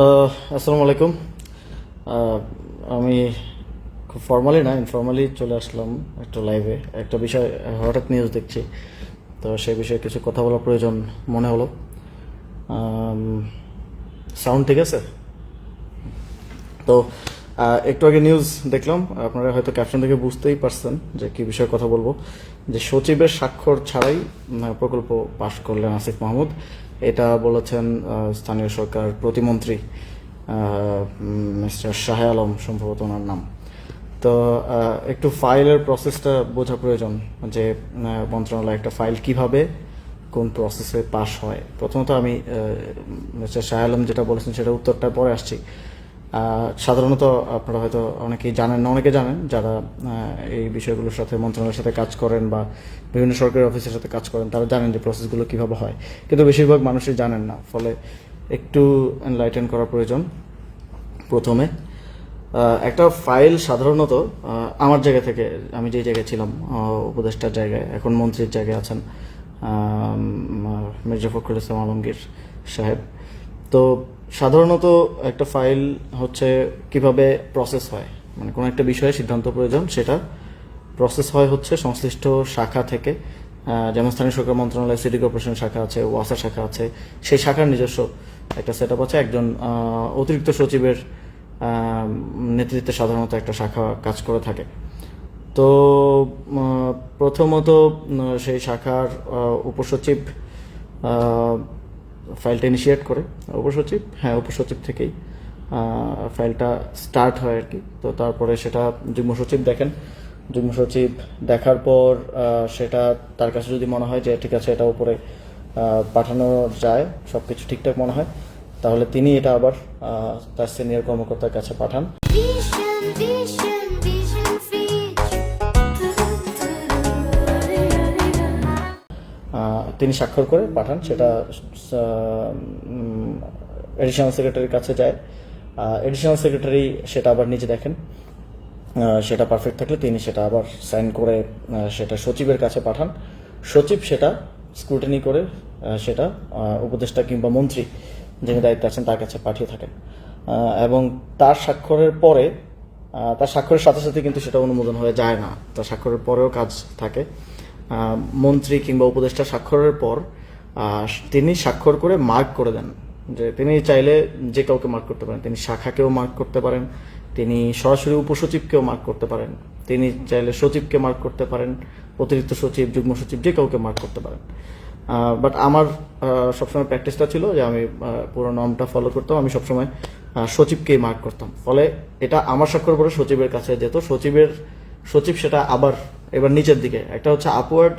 আসসালামু আলাইকুম। আহ, আমি খুব ফর্মালি না ইনফর্মালি চলে আসলাম একটা লাইভে। একটা বিষয় হঠাৎ নিউজ দেখছি, তো সেই বিষয়ে কিছু কথা বলার প্রয়োজন মনে হলো। সাউন্ড ঠিক আছে? তো একটু আগে নিউজ দেখলাম, আপনারা হয়তো ক্যাপশন থেকে বুঝতেই পারছেন যে কি বিষয়ে কথা বলবো। যে সচিবের স্বাক্ষর ছাড়াই প্রকল্প পাশ করলেন আসিফ মাহমুদ, এটা বলেছেন স্থানীয় সরকার প্রতিমন্ত্রী মিস্টার শাহ আলম, সম্ভবত ওনার নাম। তো একটু ফাইলের প্রসেসটা বোঝা প্রয়োজন, যে মন্ত্রণালয় একটা ফাইল কিভাবে কোন প্রসেসে পাশ হয়। প্রথমত আমি মিস্টার শাহ আলম যেটা বলেছেন সেটা উত্তরটা পরে আসছি। সাধারণত আপনারা হয়তো অনেকেই জানেন না, অনেকে জানেন যারা এই বিষয়গুলোর সাথে মন্ত্রণালয়ের সাথে কাজ করেন বা বিভিন্ন সরকারি অফিসের সাথে কাজ করেন, তারা জানেন যে প্রসেসগুলো কিভাবে হয়, কিন্তু বেশিরভাগ মানুষই জানেন না। ফলে একটু এনলাইটেন করা প্রয়োজন। প্রথমে একটা ফাইল সাধারণত আমার জায়গা থেকে, আমি যে জায়গায় ছিলাম উপদেষ্টার জায়গায়, এখন মন্ত্রীর জায়গায় আছেন মির্জা ফখরুল ইসলাম আলমগীর সাহেব। তো সাধারণত একটা ফাইল হচ্ছে কিভাবে প্রসেস হয়, মানে কোনো একটা বিষয়ে সিদ্ধান্ত প্রয়োজন, সেটা প্রসেস হয় হচ্ছে সংশ্লিষ্ট শাখা থেকে। যেমন স্থানীয় সরকার মন্ত্রণালয় সিটি কর্পোরেশন শাখা আছে, ওয়াসা শাখা আছে, সেই শাখার নিজস্ব একটা সেট আপ আছে। একজন অতিরিক্ত সচিবের নেতৃত্বে সাধারণত একটা শাখা কাজ করে থাকে। তো প্রথমত সেই শাখার উপসচিব ফাইলটা ইনিশিয়েট করে। উপসচিব থেকেই ফাইলটা স্টার্ট হয় আর কি। তো তারপরে সেটা যুগ্ম সচিব দেখেন। যুগ্ম সচিব দেখার পর সেটা তার কাছে যদি মনে হয় যে ঠিক আছে, এটা উপরে পাঠানো যায়, সব কিছু ঠিকঠাক মনে হয়, তাহলে তিনি এটা আবার তার সিনিয়র কর্মকর্তার কাছে পাঠান। তিনি স্বাক্ষর করে পাঠান, সেটা এডিশনাল সেক্রেটারির কাছে যায়। এডিশনাল সেক্রেটারি সেটা আবার নিজে দেখেন, সেটা পারফেক্ট থাকলে তিনি সেটা আবার সাইন করে সেটা সচিবের কাছে পাঠান। সচিব সেটা স্ক্রুটিনি করে সেটা উপদেষ্টা কিংবা মন্ত্রী যিনি দায়িত্বে আছেন তার কাছে পাঠিয়ে থাকেন। এবং তার স্বাক্ষরের পরে, তার স্বাক্ষরের সাথে সাথে কিন্তু সেটা অনুমোদন হয়ে যায় না, তার স্বাক্ষরের পরেও কাজ থাকে। মন্ত্রী কিংবা উপদেষ্টা স্বাক্ষরের পর তিনি স্বাক্ষর করে মার্ক করে দেন, যে তিনি চাইলে যে কাউকে মার্ক করতে পারেন, তিনি শাখাকেও মার্ক করতে পারেন, তিনি সরাসরি উপসচিবকেও মার্ক করতে পারেন, তিনি চাইলে সচিবকে মার্ক করতে পারেন, অতিরিক্ত সচিব, যুগ্ম সচিব, যে কাউকে মার্ক করতে পারেন। বাট আমার সবসময় প্র্যাকটিসটা ছিল যে আমি পুরো নর্মটা ফলো করতাম, আমি সবসময় সচিবকেই মার্ক করতাম। ফলে এটা আমার স্বাক্ষর পরে সচিবের কাছে যেত, সচিব সেটা আবার এবার নিচের দিকে, একটা হচ্ছে আপওয়ার্ড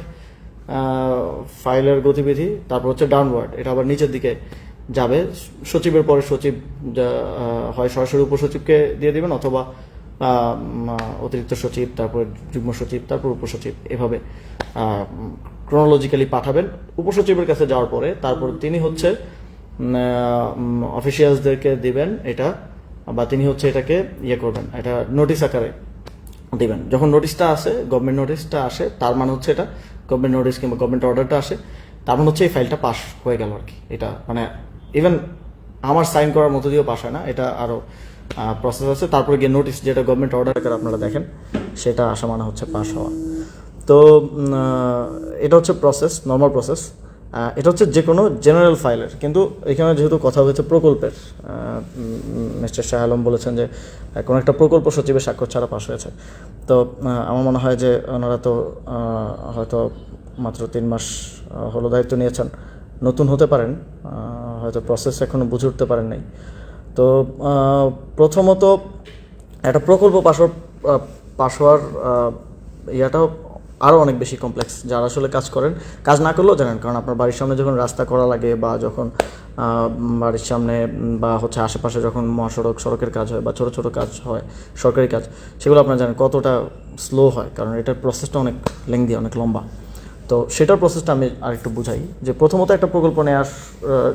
ফাইলের গতিবিধি, তারপর হচ্ছে ডাউনওয়ার্ড, এটা আবার নিচের দিকে যাবে। সচিবের পরে সচিব হয় সরাসরি উপসচিবকে দিয়ে দিবেন, অথবা অতিরিক্ত সচিব, তারপর যুগ্ম সচিব, তারপর উপসচিব, এভাবে ক্রোনোলজিক্যালি পাঠাবেন। উপসচিবের কাছে যাওয়ার পরে তারপর তিনি হচ্ছে অফিসিয়ালসদেরকে দিবেন এটা, বা তিনি হচ্ছে এটাকে করবেন, এটা নোটিশ আকারে দিবেন। যখন নোটিশটা আসে, গভর্নমেন্ট নোটিশটা আসে, তার মানে হচ্ছে এটা গভর্নমেন্ট নোটিশ কিংবা গভর্নমেন্ট অর্ডারটা আসে, তার মানে হচ্ছে এই ফাইলটা পাস হয়ে গেল আর কি। এটা মানে ইভেন আমার সাইন করার মতো দিয়েও পাস হয় না, এটা আরও প্রসেস আছে। তারপরে গিয়ে নোটিশ, যেটা গভর্নমেন্ট অর্ডার আকারে আপনারা দেখেন, সেটা আসা মানে হচ্ছে পাস হওয়া। তো এটা হচ্ছে প্রসেস, নর্মাল প্রসেস। এটা হচ্ছে যে কোনো জেনারেল ফাইলের, কিন্তু এখানে যেহেতু কথা হয়েছে প্রকল্পের, মিস্টার শাহ আলম বলেছেন যে কোনো একটা প্রকল্প সচিবের স্বাক্ষর ছাড়া পাশ হয়েছে। তো আমার মনে হয় যে ওনারা তো হয়তো মাত্র 3 মাস হলো দায়িত্ব নিয়েছেন, নতুন হতে পারেন, হয়তো প্রসেস এখনও বুঝে উঠতে পারেন নাই। তো প্রথমত একটা প্রকল্প পাশ হওয়ার ইয়াটাও আরও অনেক বেশি কমপ্লেক্স। যারা আসলে কাজ করেন, কাজ না করলেও জানেন, কারণ আপনার বাড়ির সামনে যখন রাস্তা করা লাগে, বা যখন বাড়ির সামনে বা হচ্ছে আশেপাশে যখন মহাসড়ক, সড়কের কাজ হয়, বা ছোটো ছোটো কাজ হয়, সরকারি কাজ, সেগুলো আপনারা জানেন কতটা স্লো হয়, কারণ এটার প্রসেসটা অনেক লেংদি, অনেক লম্বা। তো সেটার প্রসেসটা আমি আরেকটু বুঝাই। যে প্রথমত একটা প্রকল্প নেওয়ার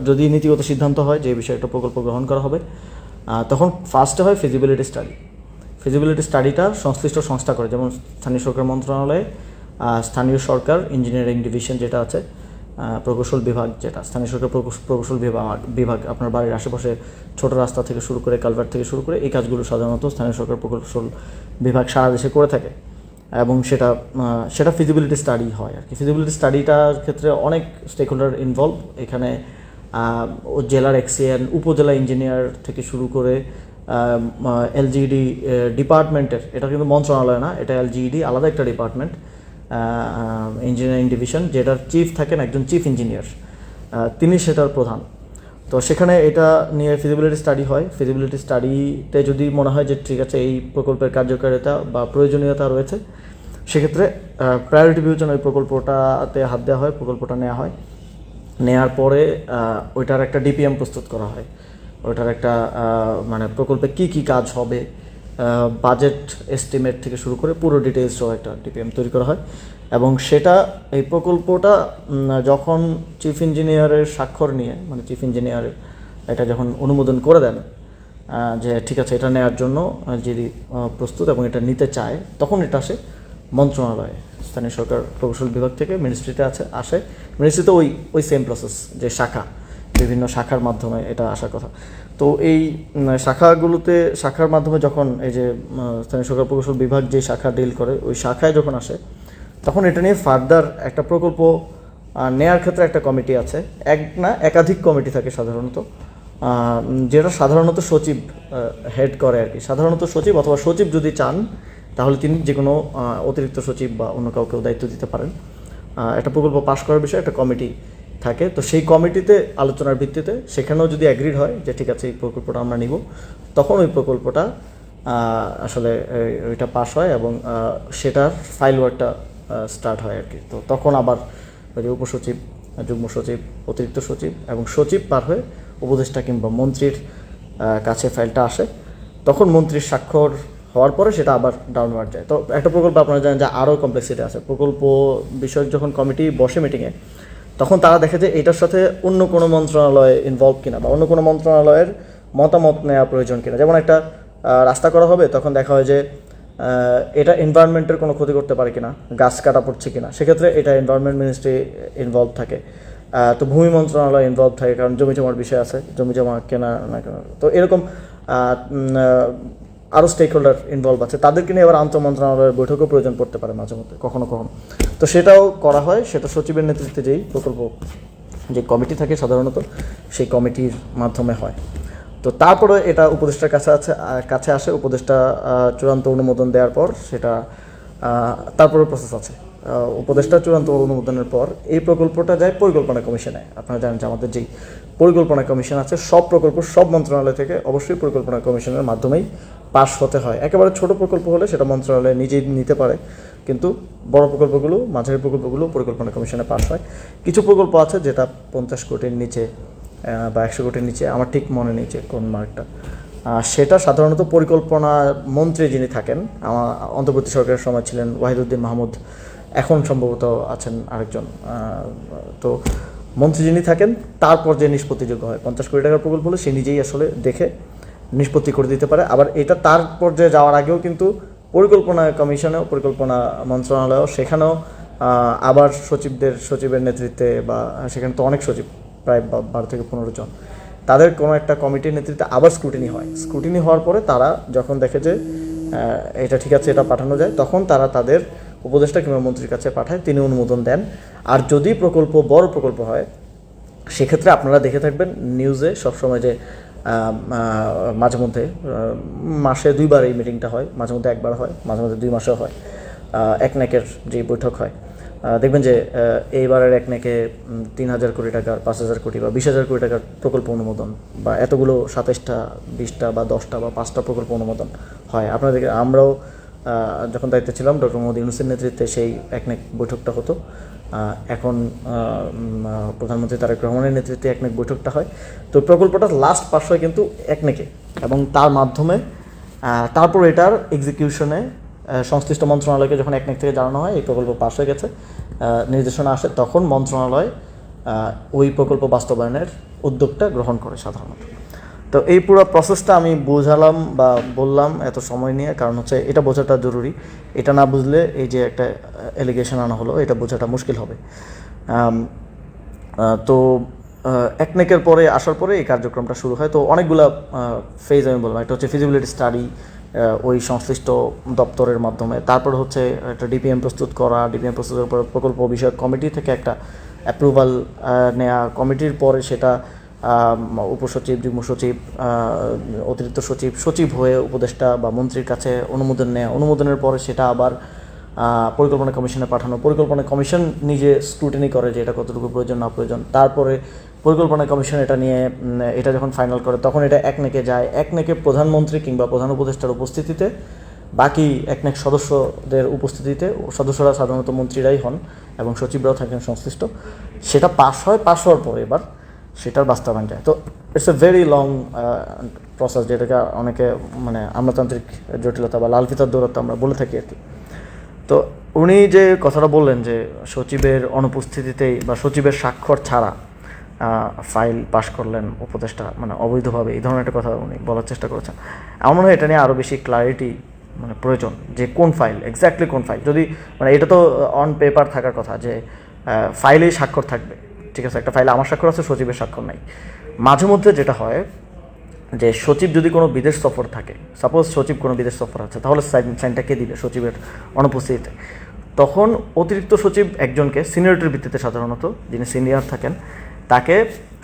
যদি নীতিগত সিদ্ধান্ত হয় যে এই বিষয়ে একটা প্রকল্প গ্রহণ করা হবে, তখন ফার্স্টে হয় ফিজিবিলিটি স্টাডি। ফিজিবিলিটি স্টাডিটা সংশ্লিষ্ট সংস্থা করে, যেমন স্থানীয় সরকার মন্ত্রণালয়ে স্থানীয় সরকার ইঞ্জিনিয়ারিং ডিভিশন যেটা আছে, প্রকৌশল বিভাগ, যেটা স্থানীয় সরকার প্রকৌশল বিভাগ আপনার বাড়ির আশেপাশে ছোট রাস্তা থেকে শুরু করে কালভার্ট থেকে শুরু করে এই কাজগুলো সাধারণত স্থানীয় সরকার প্রকৌশল বিভাগ সারা দেশে করে থাকে এবং সেটা ফিজিবিলিটি স্টাডি হয় আর কি। ফিজিবিলিটি স্টাডিটার ক্ষেত্রে অনেক স্টেক হোল্ডার ইনভলভ। এখানে জেলার এক্সিএন, উপজেলা ইঞ্জিনিয়ার থেকে শুরু করে এলজিইডি ডিপার্টমেন্টের, এটা কিন্তু মন্ত্রণালয় না, এটা এলজিইডি আলাদা একটা ডিপার্টমেন্ট, ইঞ্জিনিয়ারিং ডিভিশন, যেটার চিফ থাকেন একজন চিফ ইঞ্জিনিয়ার, তিনি সেটার প্রধান। তো সেখানে এটা নিয়ে ফিজিবিলিটি স্টাডি হয়। ফিজিবিলিটি স্টাডিতে যদি মনে হয় যে ঠিক আছে এই প্রকল্পের কার্যকারিতা বা প্রয়োজনীয়তা রয়েছে, সেক্ষেত্রে প্রায়োরিটি বিবেচনা ওই প্রকল্পটাতে হাত দেওয়া হয়, প্রকল্পটা নেওয়া হয়। নেওয়ার পরে ওইটার একটা ডিপিএম প্রস্তুত করা হয়, ওইটার একটা মানে প্রকল্পে কি কি কাজ হবে, বাজেট এস্টিমেট থেকে শুরু করে পুরো ডিটেলস সহ একটা ডিপিএম তৈরি করা হয়। এবং সেটা এই প্রকল্পটা যখন চিফ ইঞ্জিনিয়ারের স্বাক্ষর নিয়ে, মানে চিফ ইঞ্জিনিয়ার এটা যখন অনুমোদন করে দেন যে ঠিক আছে এটা নেওয়ার জন্য যিনি প্রস্তুত এবং এটা নিতে চায়, তখন এটা আসে মন্ত্রণালয়ে, স্থানীয় সরকার প্রকৌশল বিভাগ থেকে মিনিস্ট্রিতে আসে। মিনিস্ট্রিতে ওই সেম প্রসেস, যে বিভিন্ন শাখার মাধ্যমে এটা আসার কথা। তো এই শাখার মাধ্যমে যখন এই যে স্থানীয় সরকার প্রকৌশল বিভাগ যে শাখা ডিল করে, ওই শাখায় যখন আসে, তখন এটা নিয়ে ফার্দার একটা প্রকল্প নেয়ার ক্ষেত্রে একটা কমিটি আছে, একাধিক কমিটি থাকে সাধারণত, যেটা সাধারণত সচিব হেড করে আর কি। সাধারণত সচিব অথবা সচিব যদি চান তাহলে তিনি যে কোনো অতিরিক্ত সচিব বা অন্য কাউকেও দায়িত্ব দিতে পারেন। একটা প্রকল্প পাশ করার বিষয়ে একটা কমিটি থাকে। তো সেই কমিটিতে আলোচনার ভিত্তিতে সেখানেও যদি অ্যাগ্রিড হয় যে ঠিক আছে এই প্রকল্পটা আমরা নিব, তখন ওই প্রকল্পটা আসলে ওইটা পাস হয় এবং সেটার ফাইল ওয়ার্কটা স্টার্ট হয় আর কি। তো তখন আবার ওই যে উপসচিব, যুগ্ম সচিব, অতিরিক্ত সচিব এবং সচিব পার হয়ে উপদেষ্টা কিংবা মন্ত্রীর কাছে ফাইলটা আসে। তখন মন্ত্রীর স্বাক্ষর হওয়ার পরে সেটা আবার ডাউনওয়ার্ড যায়। তো একটা প্রকল্প আপনারা জানেন যে আরও কমপ্লেক্সিটি আছে। প্রকল্প বিষয়ক যখন কমিটি বসে মিটিংয়ে, তখন তারা দেখে যে এটার সাথে অন্য কোনো মন্ত্রণালয় ইনভলভ কিনা বা অন্য কোনো মন্ত্রণালয়ের মতামত নেওয়া প্রয়োজন কিনা। যেমন একটা রাস্তা করা হবে, তখন দেখা হয় যে এটা এনভায়রনমেন্টের কোনো ক্ষতি করতে পারে কিনা, গাছ কাটা পড়ছে কিনা, সেক্ষেত্রে এটা এনভায়রনমেন্ট মিনিস্ট্রি ইনভলভ থাকে। তো ভূমি মন্ত্রণালয় ইনভলভ থাকে, কারণ জমি জমার বিষয় আছে, জমি জমা কেনা না কেনা। তো এরকম আরও স্টেক হোল্ডার ইনভলভ আছে, তাদেরকে নিয়ে এবার আন্তঃমন্ত্রণালয়ের বৈঠকও প্রয়োজন পড়তে পারে মাঝে মধ্যে, কখনো কখনো। তো সেটাও করা হয়, সেটা সচিবের নেতৃত্বে যেই প্রকল্প যে কমিটি থাকে সাধারণত, সেই কমিটির মাধ্যমে হয়। তো তারপরে এটা উপদেষ্টার কাছে আসে। উপদেষ্টা চূড়ান্ত অনুমোদন দেওয়ার পর সেটা তারপরে প্রসেস আছে। উপদেষ্টা চূড়ান্ত অনুমোদনের পর এই প্রকল্পটা যায় পরিকল্পনা কমিশনে। আপনারা জানেন যে আমাদের যেই পরিকল্পনা কমিশন আছে, সব প্রকল্প সব মন্ত্রণালয় থেকে অবশ্যই পরিকল্পনা কমিশনের মাধ্যমেই পাস হতে হয়। একেবারে ছোট প্রকল্প হলে সেটা মন্ত্রণালয় নিজেই নিতে পারে, কিন্তু বড় প্রকল্পগুলো, মাঝারি প্রকল্পগুলো পরিকল্পনা কমিশনে পাস হয়। কিছু প্রকল্প আছে যেটা 50 কোটির নিচে বা 100 কোটির নিচে, আমার ঠিক মনে নেই যে কোন মার্কটা, সেটা সাধারণত পরিকল্পনা মন্ত্রী যিনি থাকেন, আমার অন্তর্বর্তী সরকারের সময় ছিলেন ওয়াহিদুদ্দিন মাহমুদ, এখন সম্ভবত আছেন আরেকজন। তো মন্ত্রী যিনি থাকেন তারপর যে নিষ্পত্তিযোগ্য হয়, 50 কোটি টাকার প্রকল্প হলে সে নিজেই আসলে দেখে নিষ্পত্তি করে দিতে পারে। আবার এটা তার পর্যায়ে যাওয়ার আগেও কিন্তু পরিকল্পনা কমিশনেও, পরিকল্পনা মন্ত্রণালয়েও, সেখানেও আবার সচিবের নেতৃত্বে, বা সেখানে তো অনেক সচিব, প্রায় 12 থেকে 15 জন, তাদের কোনো একটা কমিটির নেতৃত্বে আবার স্ক্রুটিনি হয়। স্ক্রুটিনি হওয়ার পরে তারা যখন দেখে যে এটা ঠিক আছে, এটা পাঠানো যায়, তখন তারা তাদের উপদেষ্টা কিংবা মন্ত্রীর কাছে পাঠায়, তিনি অনুমোদন দেন। আর যদি প্রকল্প বড় প্রকল্প হয়, সেক্ষেত্রে আপনারা দেখে থাকবেন নিউজে সবসময় যে মাঝে মধ্যে মাসে 2বার এই মিটিংটা হয়, মাঝে মধ্যে 1বার হয়, মাঝে মধ্যে 2 মাসেও হয়। একনেকের যে বৈঠক হয়, দেখবেন যে এইবারের একনেকে 3,000 কোটি টাকার, 5,000 কোটি বা 20,000 কোটি টাকার প্রকল্প অনুমোদন, বা এতগুলো 27টা, 20টা বা 10টা বা 5টা প্রকল্প অনুমোদন হয়। আপনাদের আমরাও যখন দায়িত্বে ছিলাম, ডক্টর মোহাম্মদ ইউনূসের নেতৃত্বে সেই একনেক বৈঠকটা হতো। এখন প্রধানমন্ত্রী তারেক রহমানের নেতৃত্বে একনেক বৈঠকটা হয়। তো প্রকল্পটা লাস্ট পাস হয় কিন্তু একনেকে, এবং তার মাধ্যমে তারপর এটার এক্সিকিউশনে সংশ্লিষ্ট মন্ত্রণালয়কে যখন একনেক থেকে জানানো হয় এই প্রকল্প পাস হয়ে গেছে, নির্দেশনা আসে, তখন মন্ত্রণালয় ওই প্রকল্প বাস্তবায়নের উদ্যোগটা গ্রহণ করে সাধারণত। তো এই পুরো প্রসেসটা আমি বোঝালাম বা বললাম এত সময় নিয়ে, কারণ হচ্ছে এটা বোঝাটা জরুরি। এটা না বুঝলে এই যে একটা এলিগেশন আনা হলো, এটা বোঝাটা মুশকিল হবে। তো একনেকের পরে আসার পরে এই কার্যক্রমটা শুরু হয়। তো অনেকগুলা ফেজ আমি বললাম, একটা হচ্ছে ফিজিবিলিটি স্টাডি ওই সংশ্লিষ্ট দপ্তরের মাধ্যমে, তারপর হচ্ছে একটা ডিপিএম প্রস্তুত করা, ডিপিএম প্রস্তুতের পর প্রকল্প বিষয়ক কমিটি থেকে একটা অ্যাপ্রুভাল নেওয়া, কমিটির পরে সেটা উপসচিব, যুগ্ম সচিব, অতিরিক্ত সচিব, সচিব হয়ে উপদেষ্টা বা মন্ত্রীর কাছে অনুমোদন নেওয়া, অনুমোদনের পরে সেটা আবার পরিকল্পনা কমিশনে পাঠানো, পরিকল্পনা কমিশন নিজে স্ক্রুটিনি করে যে এটা কতটুকু প্রয়োজন না প্রয়োজন, তারপরে পরিকল্পনা কমিশন এটা নিয়ে এটা যখন ফাইনাল করে তখন এটা একনেকে যায়, একনেকে প্রধানমন্ত্রী কিংবা প্রধান উপদেষ্টার উপস্থিতিতে, বাকি একনেক সদস্যদের উপস্থিতিতে, সদস্যরা সাধারণত মন্ত্রীরাই হন এবং সচিবরাও থাকেন সংশ্লিষ্ট, সেটা পাশ হয়, পাশ হওয়ার পরে এবার সেটার বাস্তবায়ন যায়। তো it's a very long process, যেটাকে অনেকে মানে আমলাতান্ত্রিক জটিলতা বা লাল ফিতার দৌরাত্ম আমরা বলে থাকি আর কি। তো উনি যে কথাটা বললেন যে সচিবের অনুপস্থিতিতেই বা সচিবের স্বাক্ষর ছাড়া ফাইল পাশ করলেন উপদেষ্টা, মানে অবৈধভাবে, এই ধরনের একটা কথা উনি বলার চেষ্টা করেছেন। আমার মনে হয় এটা নিয়ে আরও বেশি ক্লারিটি মানে প্রয়োজন, যে কোন ফাইল, এক্স্যাক্টলি কোন ফাইল। যদি মানে এটা তো অন পেপার থাকার কথা যে ফাইলেই স্বাক্ষর থাকবে, ঠিক আছে, একটা ফাইলে আমার স্বাক্ষর আছে, সচিবের স্বাক্ষর নাই। মাঝে মধ্যে যেটা হয় যে সচিব যদি কোনো বিদেশ সফর থাকে, সাপোজ সচিব কোনো বিদেশ সফর আছে, তাহলে সাইনটা কে দিবে সচিবের অনুপস্থিতিতে? তখন অতিরিক্ত সচিব একজনকে সিনিয়রিটির ভিত্তিতে, সাধারণত যিনি সিনিয়র থাকেন তাকে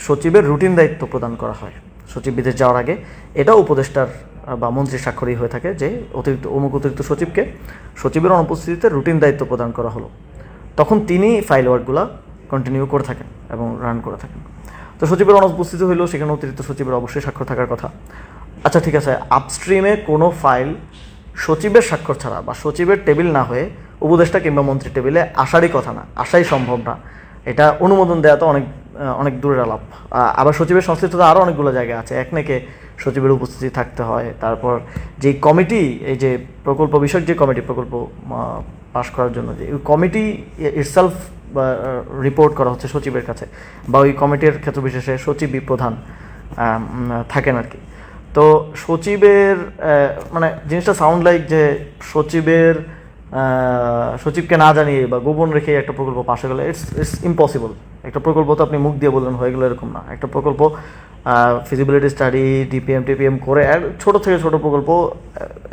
সচিবের রুটিন দায়িত্ব প্রদান করা হয় সচিব বিদেশ যাওয়ার আগে। এটা উপদেষ্টার বা মন্ত্রীর স্বাক্ষরই হয়ে থাকে যে অতিরিক্ত সচিবকে সচিবের অনুপস্থিতিতে রুটিন দায়িত্ব প্রদান করা হলো। তখন তিনি ফাইল ওয়ার্কগুলো কন্টিনিউ করে থাকেন এবং রান করে থাকেন। তো সচিবের অনুপস্থিতি হইলেও সেখানে অতিরিক্ত সচিবের অবশ্যই স্বাক্ষর থাকার কথা। আচ্ছা ঠিক আছে, আপস্ট্রিমে কোনো ফাইল সচিবের স্বাক্ষর ছাড়া বা সচিবের টেবিল না হয়ে উপদেষ্টা কিংবা মন্ত্রীর টেবিলে আসারই কথা না, আসাই সম্ভব না। এটা অনুমোদন দেওয়া তো অনেক দূরের আলাপ। আবার সচিবের সংশ্লিষ্টতা আরও অনেকগুলো জায়গা আছে, একনেকে সচিবের উপস্থিতি থাকতে হয়। তারপর যে কমিটি, এই যে প্রকল্প বিষয়ক যে কমিটি, প্রকল্প পাশ করার জন্য যে কমিটি ইটসেলফ রিপোর্ট করা হচ্ছে সচিবের কাছে, বা ওই কমিটির ক্ষেত্র বিশেষে সচিবই প্রধান থাকেন আর কি। তো সচিবের মানে জিনিসটা সাউন্ড লাইক যে সচিবকে না জানিয়ে বা গোপন রেখে একটা প্রকল্প পাশ হয়ে গেলে ইটস ইম্পসিবল। একটা প্রকল্প তো আপনি মুখ দিয়ে বললেন হয়ে গেলো এরকম না। একটা প্রকল্প ফিজিবিলিটি স্টাডি, টিপিএম করে ছোট থেকে ছোট প্রকল্প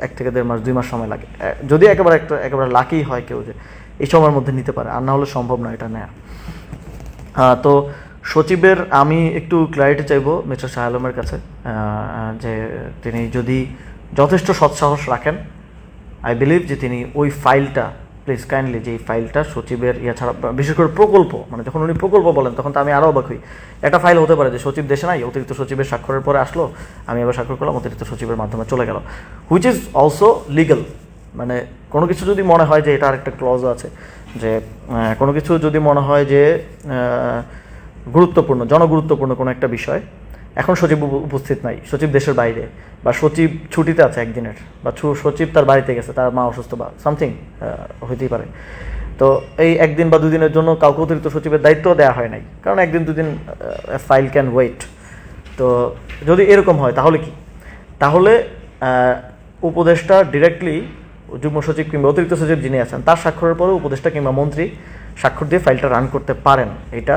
1 থেকে 1.5 মাস 2 মাস সময় লাগে, যদি একেবারে লাকি হয় কেউ যে এই সময়ের মধ্যে নিতে পারে, আর না হলে সম্ভব না এটা নেওয়া। তো সচিবের আমি একটু ক্ল্যারিটি চাইবো মিস্টার শাহ আলমের কাছে, যে তিনি যদি যথেষ্ট সৎসাহস রাখেন, আই বিলিভ যে তিনি ওই ফাইলটা, প্লিজ কাইন্ডলি, যে এই ফাইলটা সচিবের ছাড়া, বিশেষ করে প্রকল্প, মানে যখন উনি প্রকল্প বলেন তখন তো আমি আরও অবাক হই। একটা ফাইল হতে পারে যে সচিব দেশে নাই, অতিরিক্ত সচিবের স্বাক্ষরের পরে আসলো, আমি এবার স্বাক্ষর করলাম, অতিরিক্ত সচিবের মাধ্যমে চলে গেল, হুইচ ইজ অলসো লিগাল। মানে কোনো কিছু যদি মনে হয় যে এটা আরেকটা ক্লজ আছে, যে কোনো কিছু যদি মনে হয় যে গুরুত্বপূর্ণ, জনগুরুত্বপূর্ণ কোনো একটা বিষয়, এখন সচিব উপস্থিত নাই, সচিব দেশের বাইরে, বা সচিব ছুটিতে আছে একদিনের, বা সচিব তার বাড়িতে গেছে, তার মা অসুস্থ বা সামথিং হইতেই পারে, তো এই 1 দিন বা 2 দিনের জন্য কাউকে অতিরিক্ত সচিবের দায়িত্ব দেওয়া হয় নাই, কারণ 1 দিন 2 দিন ফাইল ক্যান ওয়েট। তো যদি এরকম হয় তাহলে কি? তাহলে উপদেষ্টা ডিরেক্টলি যুগ্ম সচিব কিংবা অতিরিক্ত সচিব যিনি আছেন তার স্বাক্ষরের পরে উপদেষ্টা কিংবা মন্ত্রী স্বাক্ষর দিয়ে ফাইলটা রান করতে পারেন। এটা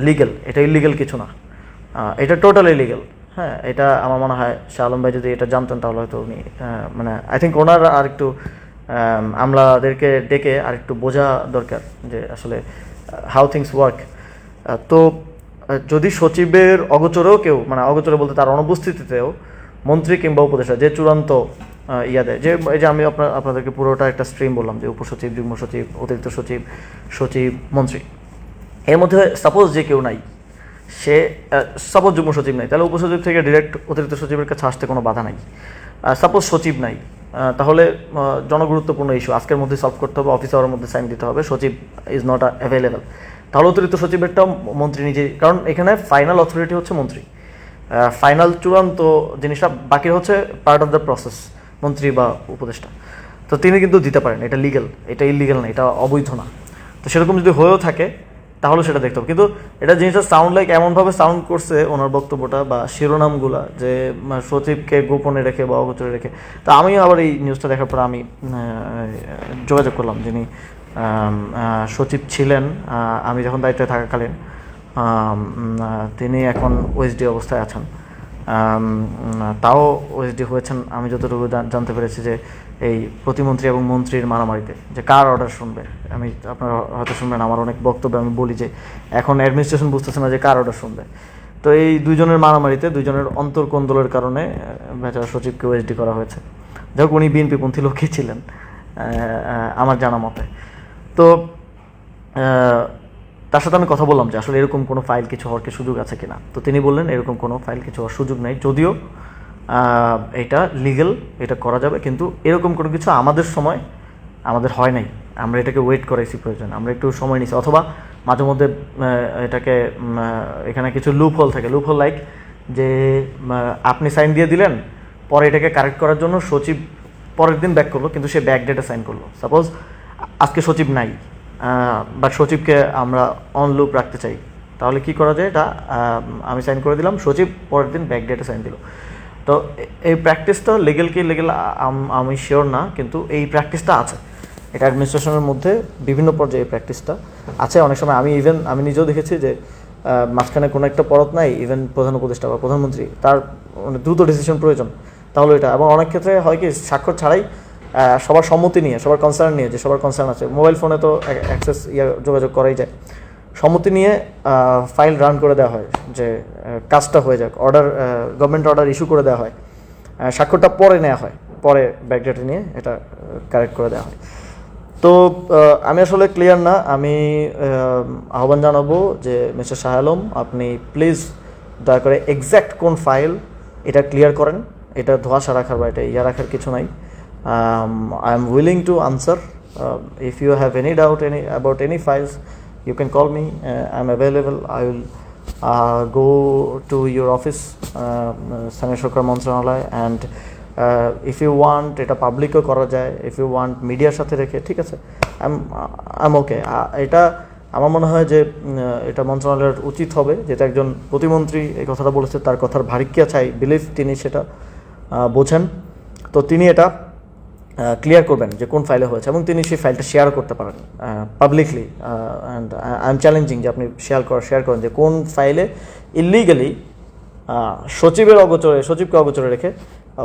লিগেল, এটা ইলিগেল কিছু না, এটা টোটালি লিগেল। হ্যাঁ, এটা আমার মনে হয় শাহ আলম ভাই যদি এটা জানতেন তাহলে হয়তো উনি মানে আই থিঙ্ক ওনার আর একটু আমলাদেরকে ডেকে আর একটু বোঝা দরকার যে আসলে হাউ থিংস ওয়ার্ক। তো যদি সচিবের অগোচরেও কেউ, মানে অগোচরে বলতে তার অনুপস্থিতিতেও মন্ত্রী কিংবা উপদেষ্টা যে চূড়ান্ত দেয়, যে এই যে আমি আপনাদেরকে পুরোটা একটা স্ট্রিম বললাম যে উপসচিব, যুগ্ম সচিব, অতিরিক্ত সচিব, সচিব, মন্ত্রী, এর মধ্যে সাপোজ যে কেউ নাই, সে সাপোজ যুগ্ম সচিব নাই, তাহলে উপসচিব থেকে ডিরেক্ট অতিরিক্ত সচিবের কাছে আসতে কোনো বাধা নাই। সাপোজ সচিব নাই, তাহলে জনগুরুত্বপূর্ণ ইস্যু আজকের মধ্যে সলভ করতে হবে, অফিস আওয়ারের মধ্যে সাইন দিতে হবে, সচিব ইজ নট অ্যাভেলেবেল, তাহলে অতিরিক্ত সচিবেরটাও মন্ত্রী নিজে, কারণ এখানে ফাইনাল অথরিটি হচ্ছে মন্ত্রী, ফাইনাল চূড়ান্ত জিনিসটা বাকি হচ্ছে পার্ট অফ দ্য প্রসেস মন্ত্রী বা উপদেষ্টা, তো তিনি কিন্তু দিতে পারেন, এটা লিগেল, এটা ইলিগেল না, এটা অবৈধ না। তো সেরকম যদি হয়েও থাকে তাহলে সেটা দেখতে হবে। কিন্তু এটা জিনিসটা সাউন্ড লাইক এমনভাবে সাউন্ড করছে ওনার বক্তব্যটা বা শিরোনামগুলা, যে সচিবকে গোপনে রেখে বা অগোচরে রেখে। তো আমিও আবার এই নিউজটা দেখার পর আমি যোগাযোগ করলাম যিনি সচিব ছিলেন আমি যখন দায়িত্বে থাকাকালীন, তিনি এখন ওএসডি অবস্থায় আছেন। তাও ওএসডি হয়েছেন আমি যতটুকু জানতে পেরেছি যে এই প্রতিমন্ত্রী এবং মন্ত্রীর মারামারিতে, যে কার অর্ডার শুনবে। আমি আপনারা হয়তো শুনবেন আমার অনেক বক্তব্য আমি বলি যে এখন অ্যাডমিনিস্ট্রেশন বুঝতেছে না যে কার অর্ডার শুনবে। তো এই দুইজনের মারামারিতে, দুইজনের অন্তর্কোন্দলের কারণে বেচারা সচিবকে ওএসডি করা হয়েছে। যাই হোক, উনি বিএনপিপন্থী লোকই ছিলেন আমার জানা মতে। তো তার সাথে আমি কথা বললাম যে আসলে এরকম কোনো ফাইল কিছু হওয়ার কি সুযোগ আছে কিনা। তো তিনি বললেন এরকম কোনো ফাইল কিছু হওয়ার সুযোগ নেই, যদিও এটা লিগ্যাল, এটা করা যাবে, কিন্তু এরকম কোনো কিছু আমাদের সময় আমাদের হয় নাই। আমরা এটাকে ওয়েট করাইছি, প্রয়োজন আমরা একটু সময় নিছি, অথবা মাঝে মধ্যে এটাকে এখানে কিছু লুপ হোল থাকে। লুপ হোল লাইক যে আপনি সাইন দিয়ে দিলেন, পরে এটাকে কারেক্ট করার জন্য সচিব পরের দিন ব্যাক করলো, কিন্তু সে ব্যাক ডেটে সাইন করলো। সাপোজ আজকে সচিব নাই, বাট সচিবকে আমরা অন লুপ রাখতে চাই, তাহলে কি করা যায়? এটা আমি সাইন করে দিলাম, সচিব পরের দিন ব্যাক ডেটে সাইন দিল। তো এই প্র্যাকটিসটা লিগেল কি লিগেল আমি শিওর না, কিন্তু এই প্র্যাকটিসটা আছে। এটা অ্যাডমিনিস্ট্রেশনের মধ্যে বিভিন্ন পর্যায়ে এই প্র্যাকটিসটা আছে। অনেক সময় আমি নিজেও দেখেছি যে মাঝখানে কোনো একটা পরত নাই, ইভেন প্রধান উপদেষ্টা বা প্রধানমন্ত্রী তার দ্রুত ডিসিশন প্রয়োজন, তাহলে এটা। এবং অনেক ক্ষেত্রে হয় কি, স্বাক্ষর ছাড়াই সবার সম্মতি নিয়ে, সবার কনসার্ন নিয়ে, যে সবার কনসার্ন আছে, মোবাইল ফোনে তো অ্যাক্সেস যোগাযোগ করাই যায়, সম্মতি নিয়ে ফাইল রান করে দেওয়া হয় যে কাজটা হয়ে যাক, অর্ডার গভর্নমেন্ট অর্ডার ইস্যু করে দেওয়া হয়, স্বাক্ষরটা পরে নেওয়া হয়, পরে ব্যাকডেটে নিয়ে এটা কারেক্ট করে দেওয়া হয়। তো আমি আসলে ক্লিয়ার না। আমি আহ্বান জানাবো যে মিস্টার শাহ আলম, আপনি প্লিজ দয়া করে এক্স্যাক্ট কোন ফাইল এটা ক্লিয়ার করেন। এটা ধোঁয়াশা রাখার বা এটা রাখার কিছু নাই। I am willing to answer. If you have any doubt about any files, you can call me. I'm available. I will go to your office, Sangye Sorkar Montranaলয়, and if you want এটা পাবলিকও করা যায়, if you want মিডিয়ার সাথে রেখে, ঠিক আছে, I'm okay. এটা আমার মনে হয় যে এটা মন্ত্রণালয়ের উচিত হবে, যেটা একজন প্রতিমন্ত্রী এই কথাটা বলেছে, তার কথার ভারিক্কি আছে, আই বিলিভ তিনি সেটা বোঝেন। তো তিনি এটা ক্লিয়ার করবেন যে কোন ফাইলে হয়েছে, এবং তিনি সেই ফাইলটা শেয়ার করতে পারেন publicly. And I am challenging যে আপনি শেয়ার করেন যে কোন ফাইলে ইলিগালি সচিবকে অগোচরে রেখে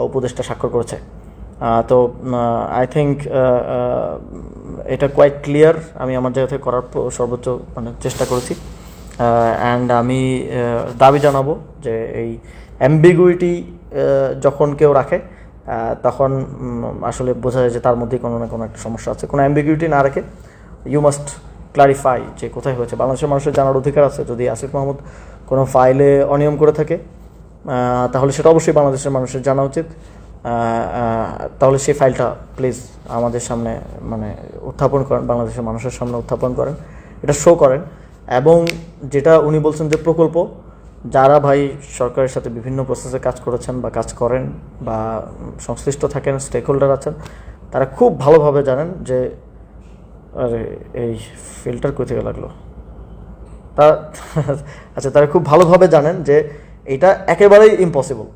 উপদেষ্টা স্বাক্ষর করেছে। তো আই থিঙ্ক এটা কোয়াইট ক্লিয়ার। আমি আমার জায়গা থেকে করার সর্বোচ্চ চেষ্টা করেছি। অ্যান্ড আমি দাবি জানাবো যে এই অ্যাম্বিগুইটি যখন কেউ রাখে, তখন আসলে বোঝা যায় যে তার মধ্যেই কোনো না কোনো একটা সমস্যা আছে। কোনো অ্যাম্বিগুইটি না রেখে ইউ মাস্ট ক্লারিফাই যে কোথায় হয়েছে। বাংলাদেশের মানুষের জানার অধিকার আছে। যদি আসিফ মাহমুদ কোনো ফাইলে অনিয়ম করে থাকে, তাহলে সেটা অবশ্যই বাংলাদেশের মানুষের জানা উচিত। তাহলে সেই ফাইলটা প্লিজ আমাদের সামনে উত্থাপন করেন, বাংলাদেশের মানুষের সামনে উত্থাপন করেন, এটা শো করেন। এবং যেটা উনি বলছেন যে প্রকল্প, যারা ভাই সরকারের সাথে বিভিন্ন প্রসেসে কাজ করেছেন বা কাজ করেন বা সংশ্লিষ্ট থাকেন, স্টেক হোল্ডার আছেন, তারা খুব ভালোভাবে জানেন যে এই ফিল্টার কোথা থেকে লাগলো আচ্ছা, তারা খুব ভালোভাবে জানেন যে এটা একেবারেই ইম্পসিবল।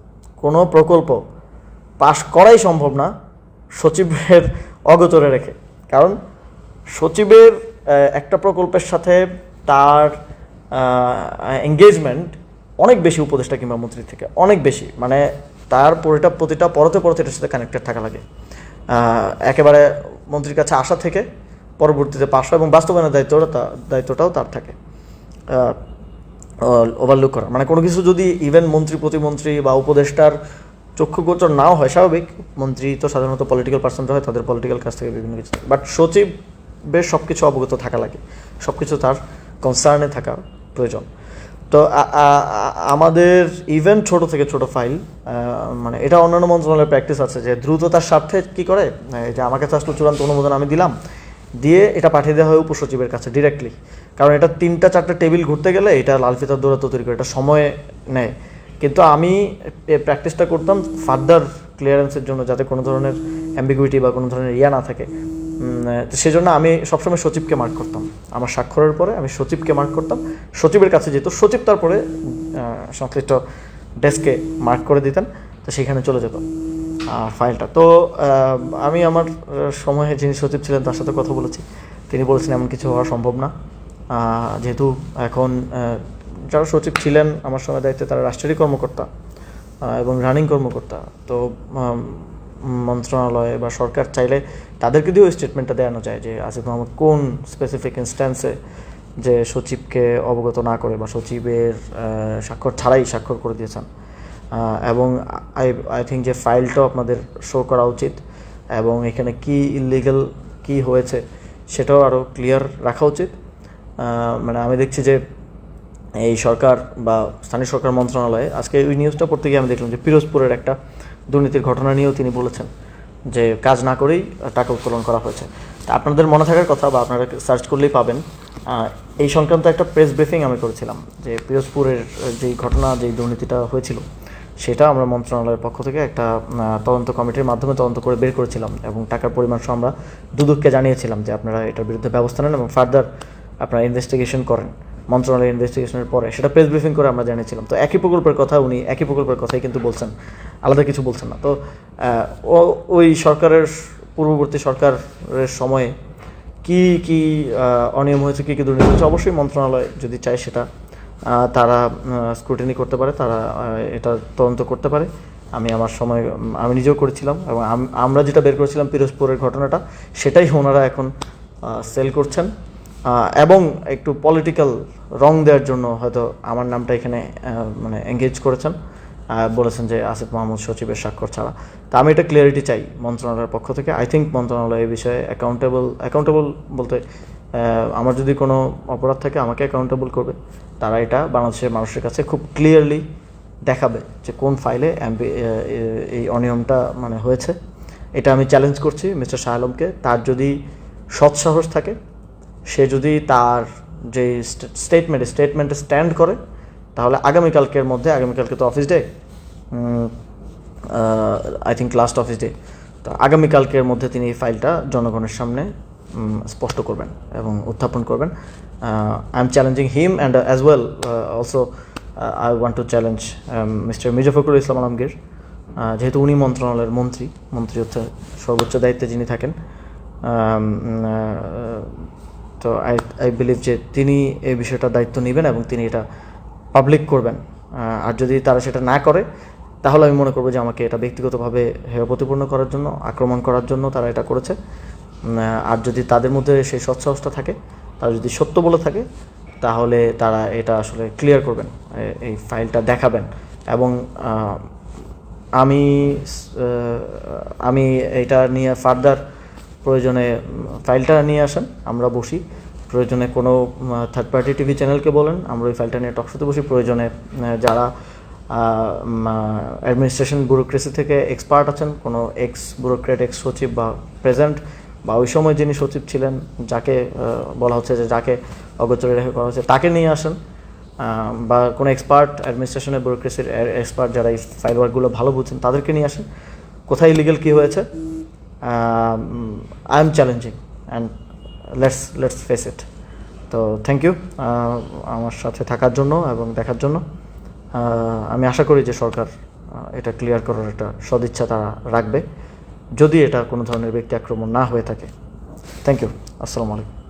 কোনো প্রকল্প পাশ করাই সম্ভব না সচিবের অগোচরে রেখে। কারণ সচিবের একটা প্রকল্পের সাথে তার এঙ্গেজমেন্ট অনেক বেশি উপদেষ্টা কিংবা মন্ত্রীর থেকে, অনেক বেশি। তার প্রতিটা পরতে এটার সাথে কানেক্টেড থাকা লাগে। একেবারে মন্ত্রীর কাছে আসা থেকে পরবর্তীতে পাশ এবং বাস্তবায়নের দায়িত্বটাও তার থাকে। ওভারলুক করা কোনো কিছু যদি ইভেন মন্ত্রী, প্রতিমন্ত্রী বা উপদেষ্টার চক্ষুগোচর নাও হয়, স্বাভাবিক, মন্ত্রী তো সাধারণত পলিটিক্যাল পার্সনরা হয়, তাদের পলিটিক্যাল কাজ থেকে বিভিন্ন কিছু, বাট সচিবের সব কিছু অবগত থাকা লাগে, সব কিছু তার কনসার্নে থাকা প্রয়োজন। তো আমাদের ইভেন ছোট থেকে ছোট ফাইল, এটা অন্যান্য মন্ত্রণালয়ের প্র্যাকটিস আছে যে দ্রুততার স্বার্থে কী করে, যে আমার কাছে আসলে চূড়ান্ত অনুমোদন আমি দিলাম, দিয়ে এটা পাঠিয়ে দেওয়া হয় উপসচিবের কাছে ডিরেক্টলি। কারণ এটা 3-4টা টেবিল ঘুরতে গেলে এটা লাল ফিতার দৌড়াতে তৈরি করে, এটা সময় নেয়। কিন্তু আমি প্র্যাকটিসটা করতাম ফার্দার ক্লিয়ারেন্সের জন্য, যাতে কোনো ধরনের অ্যাম্বিগুইটি বা কোনো ধরনের না থাকে। সেজন্য আমি সবসময় সচিবকে মার্ক করতাম, আমার স্বাক্ষরের পরে আমি সচিবকে মার্ক করতাম, সচিবের কাছে যেত, সচিব তারপরে সংশ্লিষ্ট ডেস্কে মার্ক করে দিতেন, তো সেখানে চলে যেত ফাইলটা। তো আমি আমার সময়ে যিনি সচিব ছিলেন তার সাথে কথা বলেছি, তিনি বলেছেন এমন কিছু হওয়া সম্ভব না, যেহেতু এখন যারা সচিব ছিলেন আমার সময় দায়িত্বে তারা রাষ্ট্রেরই কর্মকর্তা এবং রানিং কর্মকর্তা। তো মন্ত্রণালয় বা সরকার চাইলে তাদেরকে দিয়েও স্টেটমেন্টটা দেওয়ানো যায় যে আসিফ মাহমুদ কোন স্পেসিফিক ইনস্ট্যান্সে যে সচিবকে অবগত না করে বা সচিবের স্বাক্ষর ছাড়াই স্বাক্ষর করে দিয়েছেন। এবং আই থিঙ্ক যে ফাইলটাও আপনাদের শো করা উচিত এবং এখানে কি ইললিগাল কি হয়েছে সেটাও আরও ক্লিয়ার রাখা উচিত। মানে আমি দেখছি যে এই সরকার বা স্থানীয় সরকার মন্ত্রণালয়ে আজকে ওই নিউজটা পড়তে গিয়ে আমি দেখলাম যে পিরোজপুরের একটা দুর্নীতির ঘটনা নিয়েও তিনি বলেছেন যে কাজ না করেই টাকা উত্তোলন করা হয়েছে। তা আপনাদের মনে থাকার কথা বা আপনারা সার্চ করলেই পাবেন, এই সংক্রান্ত একটা প্রেস ব্রিফিং আমি করেছিলাম যে পিরোজপুরের যেই ঘটনা যেই দুর্নীতিটা হয়েছিল সেটা আমরা মন্ত্রণালয়ের পক্ষ থেকে একটা তদন্ত কমিটির মাধ্যমে তদন্ত করে বের করেছিলাম এবং টাকার পরিমাণ সহ আমরা দুদককে জানিয়েছিলাম যে আপনারা এটার বিরুদ্ধে ব্যবস্থা নেন এবং ফার্দার আপনারা ইনভেস্টিগেশন করেন। মন্ত্রণালয়ের ইনভেস্টিগেশনের পরে সেটা প্রেস ব্রিফিং করে আমরা জানিয়েছিলাম। তো একই প্রকল্পের কথা উনি একই প্রকল্পের কথাই কিন্তু বলছেন, আলাদা কিছু বলছেন না। তো ওই সরকারের পূর্ববর্তী সরকারের সময়ে কি কি অনিয়ম হয়েছে, কী কী দুর্নীতি হয়েছে, অবশ্যই মন্ত্রণালয় যদি চায় সেটা তারা স্ক্রুটিনি করতে পারে, তারা এটা তদন্ত করতে পারে। আমি আমার সময় আমি নিজেও করেছিলাম এবং আমরা যেটা বের করেছিলাম পিরোজপুরের ঘটনাটা সেটাই ওনারা এখন সেল করছেন এবং একটু পলিটিক্যাল রং দেওয়ার জন্য হয়তো আমার নামটা এখানে মানে এঙ্গেজ করেছেন, বলেছেন যে আসিফ মাহমুদ সচিবের স্বাক্ষর ছাড়া। তা আমি এটা ক্লিয়ারিটি চাই মন্ত্রণালয়ের পক্ষ থেকে। আই থিঙ্ক মন্ত্রণালয় এই বিষয়ে অ্যাকাউন্টেবল বলতে আমার যদি কোনো অপরাধ থাকে আমাকে অ্যাকাউন্টেবল করবে। তারা এটা বাংলাদেশের মানুষের কাছে খুব ক্লিয়ারলি দেখাবে যে কোন ফাইলে এই অনিয়মটা মানে হয়েছে। এটা আমি চ্যালেঞ্জ করছি মিস্টার শাহ আলমকে। তার যদি সৎসাহস থাকে, সে যদি তার যে স্টেটমেন্টে স্ট্যান্ড করে, তাহলে আগামীকালকে তো office day, I think last office day, তো আগামীকালকের মধ্যে তিনি এই ফাইলটা জনগণের সামনে স্পষ্ট করবেন এবং উত্থাপন করবেন। I am challenging him and as well also I want to challenge mister Mirza Fakhrul Islam Alamgir, যেহেতু উনি মন্ত্রণালয়ের মন্ত্রী হচ্ছে সর্বোচ্চ দায়িত্বে যিনি থাকেন। তো আই বিলিভ যে তিনি এই বিষয়টা দায়িত্ব নেবেন এবং তিনি এটা পাবলিক করবেন। আর যদি তারা সেটা না করে তাহলে আমি মনে করবো যে আমাকে এটা ব্যক্তিগতভাবে হেয় প্রতিপন্ন করার জন্য, আক্রমণ করার জন্য তারা এটা করেছে। আর যদি তাদের মধ্যে সেই সৎসাহসটা থাকে, তারা যদি সত্য বলে থাকে, তাহলে তারা এটা আসলে ক্লিয়ার করবেন, এই ফাইলটা দেখাবেন। এবং আমি এটা নিয়ে ফার্দার প্রয়োজনে ফাইলটা নিয়ে আসেন, আমরা বসি, প্রয়োজনে কোনো থার্ড পার্টি টিভি চ্যানেলকে বলেন, আমরা ওই ফাইলটা নিয়ে টকশোতে বসি। প্রয়োজনে যারা অ্যাডমিনিস্ট্রেশন ব্যুরোক্রেসি থেকে এক্সপার্ট আছেন, কোনো এক্স ব্যুরোক্রেট, এক্স সচিব বা প্রেজেন্ট বা ওই সময় যিনি সচিব ছিলেন, যাকে বলা হচ্ছে যে যাকে অগোচরে রেখে করা হচ্ছে, তাকে নিয়ে আসেন। বা কোনো এক্সপার্ট, অ্যাডমিনিস্ট্রেশনের ব্যুরোক্রেসির এক্সপার্ট যারা এই ফাইল ওয়ার্কগুলো ভালো বুঝছেন, তাদেরকে নিয়ে আসেন। কোথায় ইলিগাল কী হয়েছে, I am challenging and let's face it. তো থ্যাংক ইউ আমার সাথে থাকার জন্য এবং দেখার জন্য। আমি আশা করি যে সরকার এটা ক্লিয়ার করার একটা সদিচ্ছা তারা রাখবে, যদি এটা কোনো ধরনের ব্যক্তি আক্রমণ না হয়ে থাকে। থ্যাংক ইউ, আসসালামু আলাইকুম।